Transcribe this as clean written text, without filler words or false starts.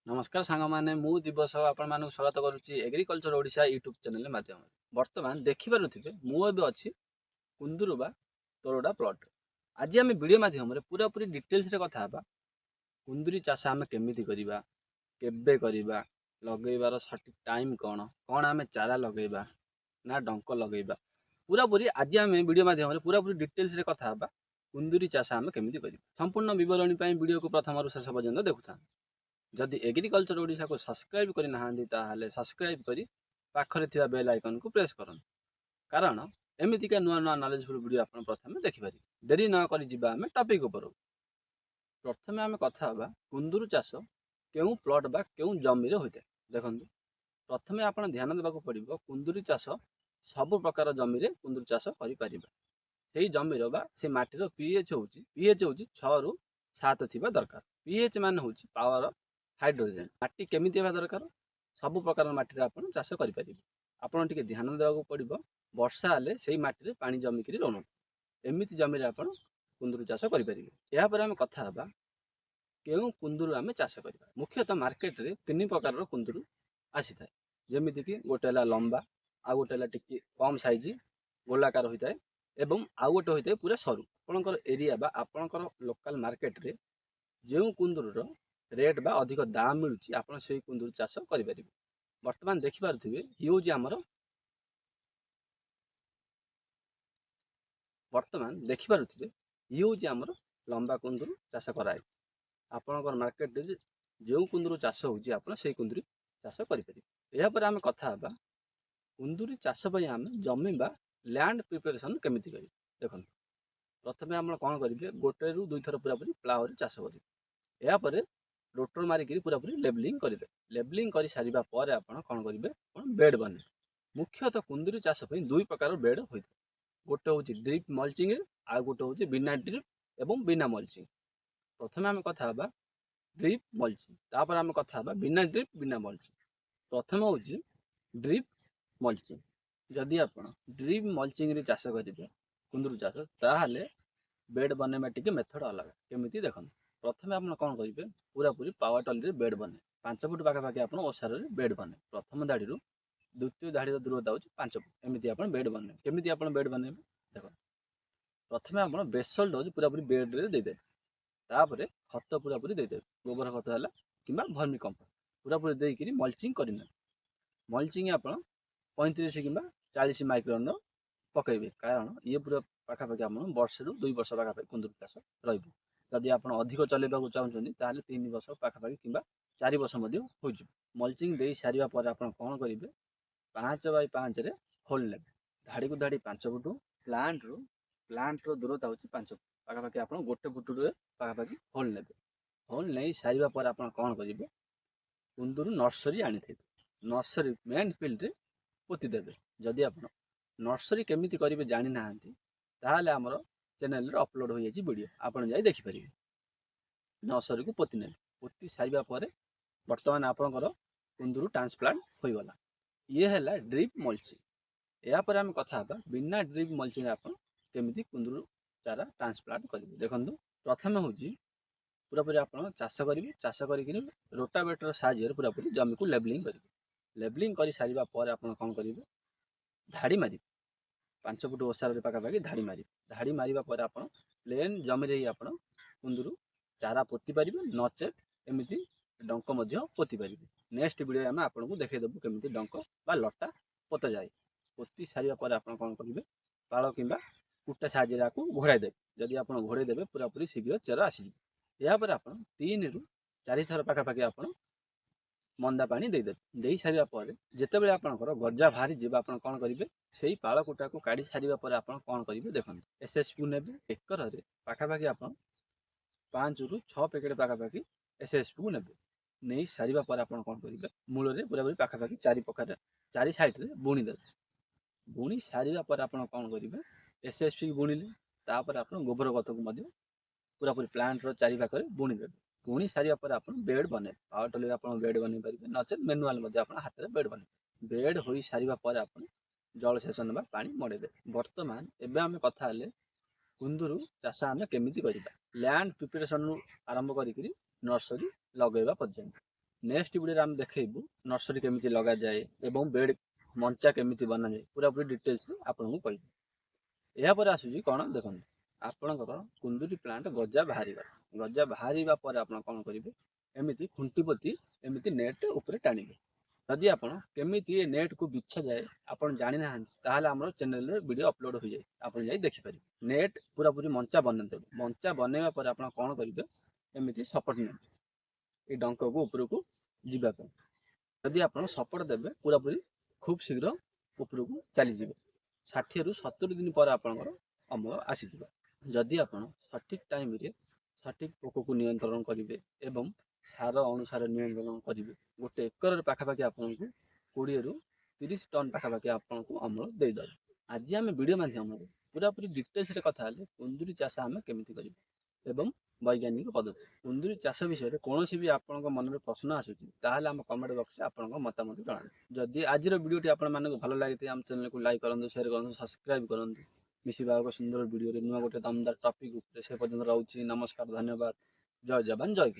नमस्कार सांग मैंने मु दिवस आपण मानक स्वागत करुच्ची एग्रीकल्चर ओडिशा यूट्यूब चैनल माध्यम बर्तमान देखिपे मु अच्छी कुंदुरु तोरडा प्लॉट आज आम वीडियो माध्यम पूरा पूरी डिटेल्स रे कथा कुंदुरी चाष आम केमी करवा केबे करवा लगेबार सठिक टाइम कौन कौन आम चारा लगेबा ना डंक लगेबा पूरा पूरी आज आम वीडियो माध्यम पूरा पूरी डिटेल्स रे कथा कुंदुरी चाष आम केमी कर संपूर्ण विवरणी वीडियो को प्रथम शेष पर्यंत देखुता जदि एग्रीकल्चर ओडिशा को सब्सक्राइब करना सब्सक्राइब करी पाखरे थिबा बेल आइकन को प्रेस करन कारण एमितिका नुआ नुआ नॉलेजफुल वीडियो आपण प्रथमे देखि पारि देरी न करी जिबा हमें टॉपिक ऊपर प्रथमे हमें कथा हबा कुंदुरु चाष केउ प्लॉट बा केउ जमी रे होइते देखंतु प्रथमे आपण ध्यान देबाक पड़िबो कुंदुरु चाष सब प्रकार जमी रे कुंदुरु चाष करि परिबा सेही जमी रो बा से माटी रो पीएच होउची 6 रु 7 थिबा दरकार पीएच मान होउची पावर हाइड्रोजेन माटी केमिति हेबा दरकार सब प्रकार माटी रे आपण चाष करि परिबे आपण टिके ध्यान देबाक पड़िबो वर्षा हेले सेही माटी रे पानी जमी करी रहनु एमिति जमी रे आपण कुंदुरु चाष करि परिबे या पर हम कथा हबा केउ कुंदुरु आमे चाष करिबा मुख्यतः मार्केट रे तीन प्रकार रो कुंदुरु आसी थाए जेमिति कि गोटेला लंबा आ गोटेला टिके कम साइज गोलाकार होइताए एवं आउ गोटे होइताए पूरा सरू आपणकर एरिया बा आपणकर लोकल मार्केट रे जो कुंदुरु रेट बा अधिक दाम मिलूची आपण से कुंदुरु चाष करि परिबे वर्तमान देखि पारुथिबे यूज हमर वर्तमान देखि पारुथिबे यूज हमर लंबा कुंदुरु चाष कराय आपणकर मार्केट रे जो कुंदुरु चाष होउची आपण से कुंदुरु चाष करि परिबे एहा पर हम कथा हबा कुंदुरु चाष पय हम जमी बा लैंड प्रिपरेशन केमिति करि देखन प्रथमे हम कोन करिबे गोटे रु दुई थर पूरा पूरी प्लाव रे चाष करिबे एहा पर रोटर मारिकी पूरा पूरी लेबलिंग करेंगे लेबलिंग कर सारा पर आप कौन करेंगे बेड बने मुख्यतः कुंदुरी चाष दुई प्रकार बेड होता है गोटे हूँ ड्रिप मल्चिंग आउ गोटे हूँ बिना ड्रिप एवं बिना मल्चिंग प्रथम आम कथा ड्रिप मल्चिंग तापर आम कथा बिना ड्रिप बिना मल्चिंग प्रथम हूँ ड्रिप मल्चिंग जदि आप ड्रिप मल्चिंग रे चाष करेंगे कुंदुरु चाष ताहले बेड बनवा टी मेथड अलग केमी देखते प्रथम आप कौन करेंगे पूरा पूरी पावर टली बेड बने 5 फुट पाखापाखि आप ओसार बेड बने प्रथम धाड़ी द्वितीय धाड़ी दूरता हूँ 5 फुट एमती आप बेड बने केमी आप बेड बने देख प्रथम आप बेसल डोज पूरा पूरी बेड रे देदेवे तापर खत पूरा पूरी देदेवे गोबर खत है कि भर्मी कंपोस्ट पूरा पूरी देकर मल्चिंग करने मल्चिंग आप 35 कि 40 माइक्रोन पकड़े कारण ये पूरा पाखापाखि आप वर्ष रु 2 वर्ष पाखापाखि कुंदुरु चाष रही आप अधिक चलैवाक चाहते 3 वर्ष पाखापाखि कि 4 वर्ष हो मल्चिंग दे सारा पर आप कौन करेंगे 5 बाय 5 रे होल ने धाड़ी को धाड़ी 5 फुट प्लांट रो दूरता हूँ 5 फुट पाखापाखि आप गोटे फुट पाखापाखि होल ने होल नहीं सारा पर आप कौन करेंगे कुंदुरु नर्सरी आनी थे नर्सरी मेन फील्ड रे पोतीदेवे जदि आप नर्सरी केमिति करेंगे जानी ना ताहले आमर चैनल रे अपलोड हो जाए वीडियो आपन जाई देखि परिबे नर्सरी को पोती ने पोती सारिबा पर वर्तमान आपनकर कुंदुरु ट्रांसप्लांट हो गला ये है ड्रिप मल्चिंग या पर हम कथा बा बिना ड्रिप मल्चिंग आपन केमिति कुंदुरु चारा ट्रांसप्लांट करेंगे देखंतु प्रथम होची पूरा पूरी आप चाष करेंगे चाष करी रोटावेटर साहाय्य पूरा पूरी जमी को लेबलिंग करेंगे लेबलिंग कर सारा पर आप कौन करेंगे धाड़ी मारे 5 फुट ओसार पाखापाखि धाड़ी मारिबा पर आप प्लेन जमी आप कुंदुरु चारा पोती पारे नचेत एमती डंक पोती पारे नेक्स्ट वीडियो आम आपको देखईदेबू केमी डंक बा लटा पोता जाए पोती सारा पर आप कौन करेंगे पाल कि कुटा साहाଯ୍य घोड़ाई देवे जदि आप घोड़ाई देवे पूरा पूरी शीघ्र चेर आसीज यापर आप 3 रु 4 थर पाखापाखि आप मंदा पानी देदेवे दे सारा पर जितेबाला आपंकर गजा बाहरी जी आप कौन करेंगे से ही पाल कुटा को काढ़ी सारा पर आप कौन करेंगे देखो एसएसपी ने एकर पाखापाखि आप 5 रु 6 पैकेट पाखापाखि एसएसपी को नेबे नहीं सारा पर आप कौन करेंगे मूल में पूरा पूरी पाखापाखि 4 प्रकार 4 साइड में बुणी देवे बुणी सारा पर आप कौन करेंगे एसएसपी की बुणिले तापर आप गोबर गत को पूरा पूरी प्लांट रो चारि पाखरे बुणी देवे बुणी सारा पर आप बेड बने पावर टली आप बेड बन पारे नचेत मेनुआल हाथ में बेड बने बेड हो सारा पर आप जल सेचन बा पानी मड़ेदेवे वर्तमान एवं आम कथा कुंदुरु चाष आम केमी करवा लैंड प्रिपेरेसन आरंभ करी नर्सरी लगेवा पर्यंत ନେକ୍ସଟ ଭିଡ଼ିଓରେ ଆମେ ଦେଖେଇବୁ ନର୍ସରୀ କେମିତି ଲଗାଯାଏ ଏବଂ ବେଡ୍ ମଞ୍ଚା କେମିତି ବନାଯାଏ ପୁରାପୁରି ଡିଟେଲ୍ସରେ ଆପଣଙ୍କୁ କହିବୁ। ଏହାପରେ ଆସୁଛି କ'ଣ ଦେଖନ୍ତୁ, ଆପଣଙ୍କର କୁନ୍ଦୁରି ପ୍ଲାଣ୍ଟ ଗଜା ବାହାରିଗଲା। ଗଜା ବାହାରିବା ପରେ ଆପଣ କ'ଣ କରିବେ, ଏମିତି ଖୁଣ୍ଟି ପୋତି ଏମିତି ନେଟ୍ ଉପରେ ଟାଣିବେ। ଯଦି ଆପଣ କେମିତି ଏ ନେଟ୍କୁ ବିଛାଯାଏ ଆପଣ ଜାଣିନାହାନ୍ତି, ତାହେଲେ ଆମର ଚ୍ୟାନେଲରେ ଭିଡ଼ିଓ ଅପଲୋଡ଼ ହୋଇଯାଏ, ଆପଣ ଯାଇ ଦେଖିପାରିବେ। ନେଟ୍ ପୁରାପୁରି ମଞ୍ଚା ବନେଇ ଦେବେ। ମଞ୍ଚା ବନେଇବା ପରେ ଆପଣ କ'ଣ କରିବେ, ଏମିତି ସପୋର୍ଟ ନେବେ এই ଡଙ୍କକୁ ଉପରକୁ ଯିବା ପାଇଁ। ଯଦି ଆପଣ ସପୋର୍ଟ ଦେବେ ପୁରାପୁରି ଖୁବ୍ ଶୀଘ୍ର ଉପରକୁ ଚାଲିଯିବେ। 60ରୁ 70 ଦିନ ପରେ ଆପଣଙ୍କର ଅମଳ ଆସିଯିବ। ଯଦି ଆପଣ ସଠିକ୍ ଟାଇମ୍ରେ ସଠିକ୍ ପୋକକୁ ନିୟନ୍ତ୍ରଣ କରିବେ ଏବଂ ସାର ଅନୁସାରେ ନିୟନ୍ତ୍ରଣ କରିବେ, ଗୋଟେ ଏକରରେ ପାଖାପାଖି ଆପଣଙ୍କୁ 20ରୁ 30 ଟନ୍ ପାଖାପାଖି ଆପଣଙ୍କୁ ଅମଳ ଦେଇଦେବ। ଆଜି ଆମେ ଭିଡ଼ିଓ ମାଧ୍ୟମରେ ପୁରାପୁରି ଡିଟେଲ୍ସରେ କଥା ହେଲେ କୁନ୍ଦୁରି ଚାଷ ଆମେ କେମିତି କରିବୁ ଏବଂ ବୈଜ୍ଞାନିକ ପଦ୍ଧତି। କୁନ୍ଦୁରି ଚାଷ ବିଷୟରେ କୌଣସି ବି ଆପଣଙ୍କ ମନରେ ପ୍ରଶ୍ନ ଆସୁଛି, ତାହେଲେ ଆମ କମେଣ୍ଟ ବକ୍ସରେ ଆପଣଙ୍କ ମତାମତ ଜଣାନ୍ତୁ। ଯଦି ଆଜିର ଭିଡ଼ିଓଟି ଆପଣମାନଙ୍କୁ ଭଲ ଲାଗିଥାଏ, ଆମ ଚ୍ୟାନେଲକୁ ଲାଇକ୍ କରନ୍ତୁ, ସେୟାର କରନ୍ତୁ, ସବସ୍କ୍ରାଇବ୍ କରନ୍ତୁ। ମିଶିବା ଏକ ସୁନ୍ଦର ଭିଡ଼ିଓରେ ନୂଆ ଗୋଟେ ଦମଦାର ଟପିକ୍ ଉପରେ। ସେ ପର୍ଯ୍ୟନ୍ତ ରହୁଛି। ନମସ୍କାର, ଧନ୍ୟବାଦ। ଜୟ ଯବାନ, ଜୟ କିଷାନ।